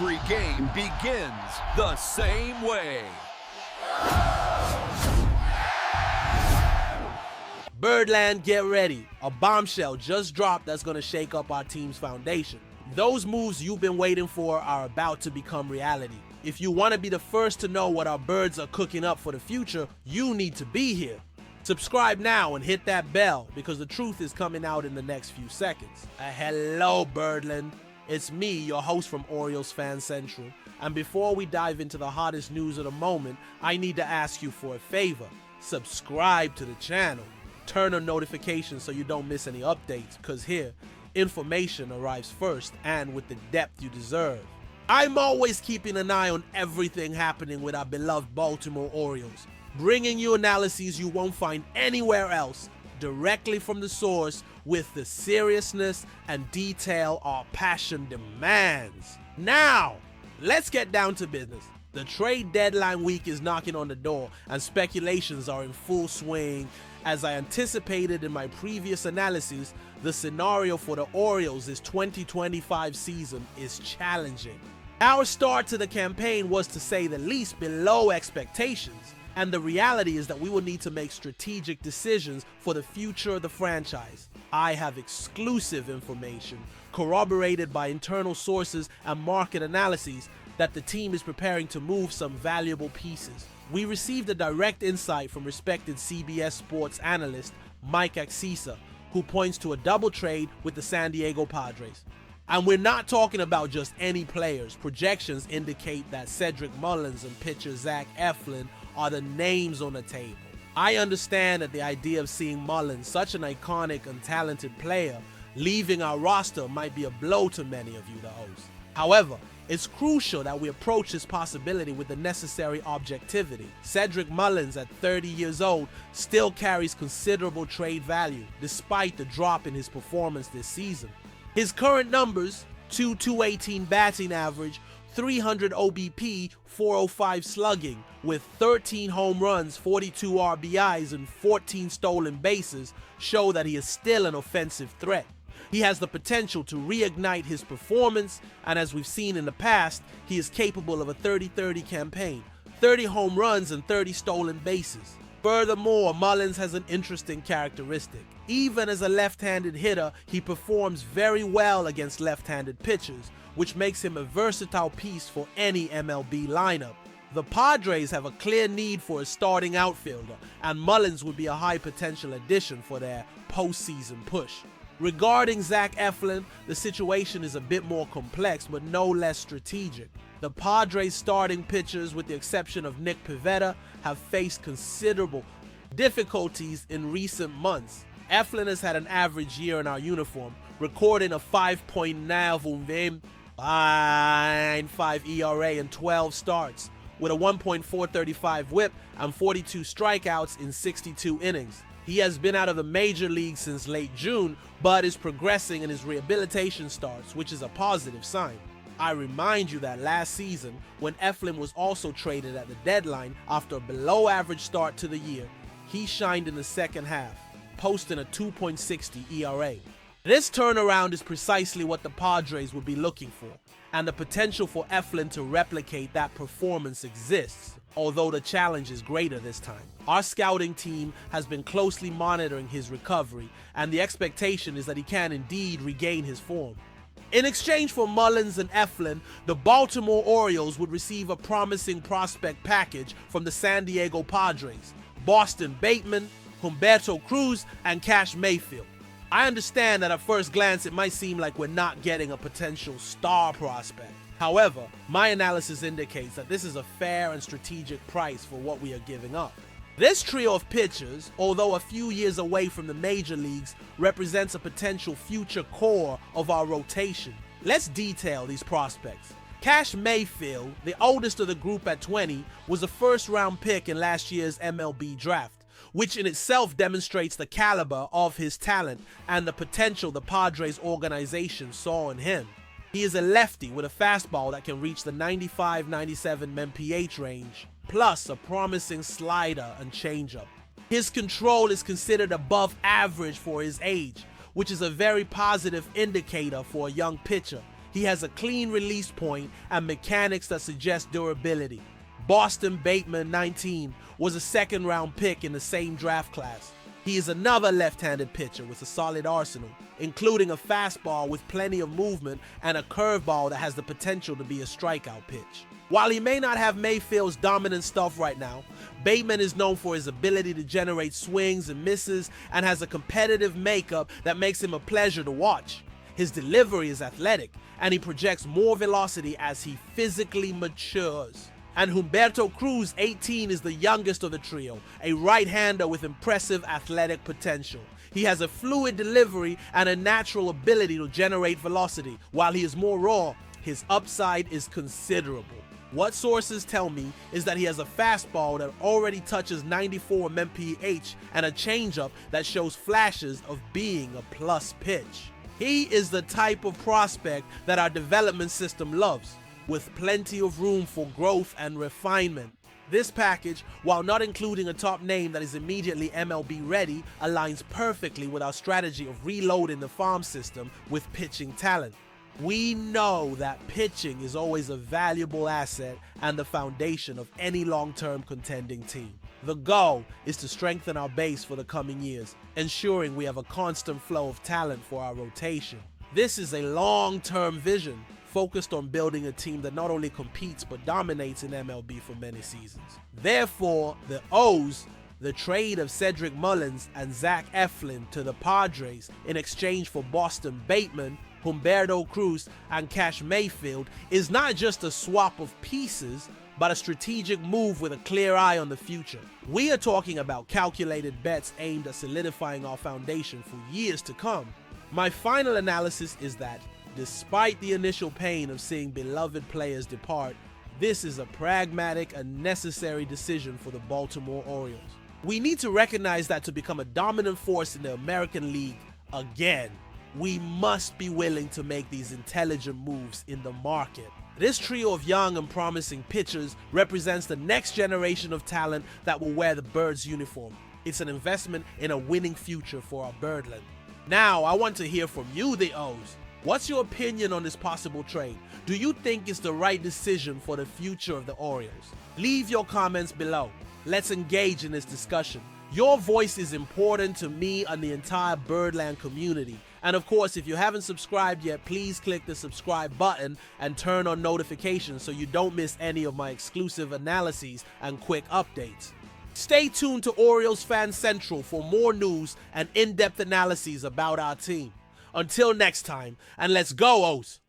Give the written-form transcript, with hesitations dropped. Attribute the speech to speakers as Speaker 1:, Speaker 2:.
Speaker 1: Every game begins the same way.
Speaker 2: Birdland, get ready. A bombshell just dropped that's going to shake up our team's foundation. Those moves you've been waiting for are about to become reality. If you want to be the first to know what our birds are cooking up for the future, you need to be here. Subscribe now and hit that bell because the truth is coming out in the next few seconds. Hello, Birdland. It's me, your host from Orioles Fan Central. And before we dive into the hottest news of the moment, I need to ask you for a favor. Subscribe to the channel. Turn on notifications so you don't miss any updates, because here, information arrives first and with the depth you deserve. I'm always keeping an eye on everything happening with our beloved Baltimore Orioles, bringing you analyses you won't find anywhere else, directly from the source with the seriousness and detail our passion demands. Now, let's get down to business. The trade deadline week is knocking on the door and speculations are in full swing. As I anticipated in my previous analysis, the scenario for the Orioles' 2025 season is challenging. Our start to the campaign was, to say the least, below expectations, and the reality is that we will need to make strategic decisions for the future of the franchise. I have exclusive information, corroborated by internal sources and market analyses, that the team is preparing to move some valuable pieces. We received a direct insight from respected CBS Sports analyst Mike Axisa, who points to a double trade with the San Diego Padres. And we're not talking about just any players. Projections indicate that Cedric Mullins and pitcher Zach Eflin are the names on the table. I understand that the idea of seeing Mullins, such an iconic and talented player, leaving our roster might be a blow to many of you, the hosts. However, it's crucial that we approach this possibility with the necessary objectivity. Cedric Mullins, at 30 years old, still carries considerable trade value, despite the drop in his performance this season. His current numbers, .218 batting average, 300 OBP, 405 slugging, with 13 home runs, 42 RBIs, and 14 stolen bases, show that he is still an offensive threat. He has the potential to reignite his performance, and as we've seen in the past, he is capable of a 30-30 campaign, 30 home runs and 30 stolen bases. Furthermore, Mullins has an interesting characteristic. Even as a left-handed hitter, he performs very well against left-handed pitchers, which makes him a versatile piece for any MLB lineup. The Padres have a clear need for a starting outfielder, and Mullins would be a high potential addition for their postseason push. Regarding Zach Eflin, the situation is a bit more complex but no less strategic. The Padres' starting pitchers, with the exception of Nick Pivetta, have faced considerable difficulties in recent months. Eflin has had an average year in our uniform, recording a 5.95 ERA in 12 starts, with a 1.435 whip and 42 strikeouts in 62 innings. He has been out of the major league since late June, but is progressing in his rehabilitation starts, which is a positive sign. I remind you that last season, when Eflin was also traded at the deadline after a below-average start to the year, he shined in the second half, posting a 2.60 ERA. This turnaround is precisely what the Padres would be looking for, and the potential for Eflin to replicate that performance exists, although the challenge is greater this time. Our scouting team has been closely monitoring his recovery, and the expectation is that he can indeed regain his form. In exchange for Mullins and Eflin, the Baltimore Orioles would receive a promising prospect package from the San Diego Padres: Boston Bateman, Humberto Cruz, and Cash Mayfield. I understand that at first glance it might seem like we're not getting a potential star prospect. However, my analysis indicates that this is a fair and strategic price for what we are giving up. This trio of pitchers, although a few years away from the major leagues, represents a potential future core of our rotation. Let's detail these prospects. Cash Mayfield, the oldest of the group at 20, was a first-round pick in last year's MLB draft, which in itself demonstrates the caliber of his talent and the potential the Padres organization saw in him. He is a lefty with a fastball that can reach the 95-97 mph range, plus a promising slider and changeup. His control is considered above average for his age, which is a very positive indicator for a young pitcher. He has a clean release point and mechanics that suggest durability. Boston Bateman, 19, was a second-round pick in the same draft class. He is another left-handed pitcher with a solid arsenal, including a fastball with plenty of movement and a curveball that has the potential to be a strikeout pitch. While he may not have Mayfield's dominant stuff right now, Bateman is known for his ability to generate swings and misses and has a competitive makeup that makes him a pleasure to watch. His delivery is athletic, and he projects more velocity as he physically matures. And Humberto Cruz, 18, is the youngest of the trio, a right-hander with impressive athletic potential. He has a fluid delivery and a natural ability to generate velocity. While he is more raw, his upside is considerable. What sources tell me is that he has a fastball that already touches 94 mph and a changeup that shows flashes of being a plus pitch. He is the type of prospect that our development system loves, with plenty of room for growth and refinement. This package, while not including a top name that is immediately MLB ready, aligns perfectly with our strategy of reloading the farm system with pitching talent. We know that pitching is always a valuable asset and the foundation of any long-term contending team. The goal is to strengthen our base for the coming years, ensuring we have a constant flow of talent for our rotation. This is a long-term vision, focused on building a team that not only competes but dominates in MLB for many seasons. Therefore, the O's, the trade of Cedric Mullins and Zach Eflin to the Padres in exchange for Boston Bateman, Humberto Cruz, and Cash Mayfield, is not just a swap of pieces, but a strategic move with a clear eye on the future. We are talking about calculated bets aimed at solidifying our foundation for years to come. My final analysis is that, despite the initial pain of seeing beloved players depart, this is a pragmatic and necessary decision for the Baltimore Orioles. We need to recognize that to become a dominant force in the American League again, we must be willing to make these intelligent moves in the market. This trio of young and promising pitchers represents the next generation of talent that will wear the Birds uniform. It's an investment in a winning future for our Birdland. Now, I want to hear from you, the O's. What's your opinion on this possible trade? Do you think it's the right decision for the future of the Orioles? Leave your comments below. Let's engage in this discussion. Your voice is important to me and the entire Birdland community. And of course, if you haven't subscribed yet, please click the subscribe button and turn on notifications so you don't miss any of my exclusive analyses and quick updates. Stay tuned to Orioles Fan Central for more news and in-depth analyses about our team. Until next time, and let's go, O's!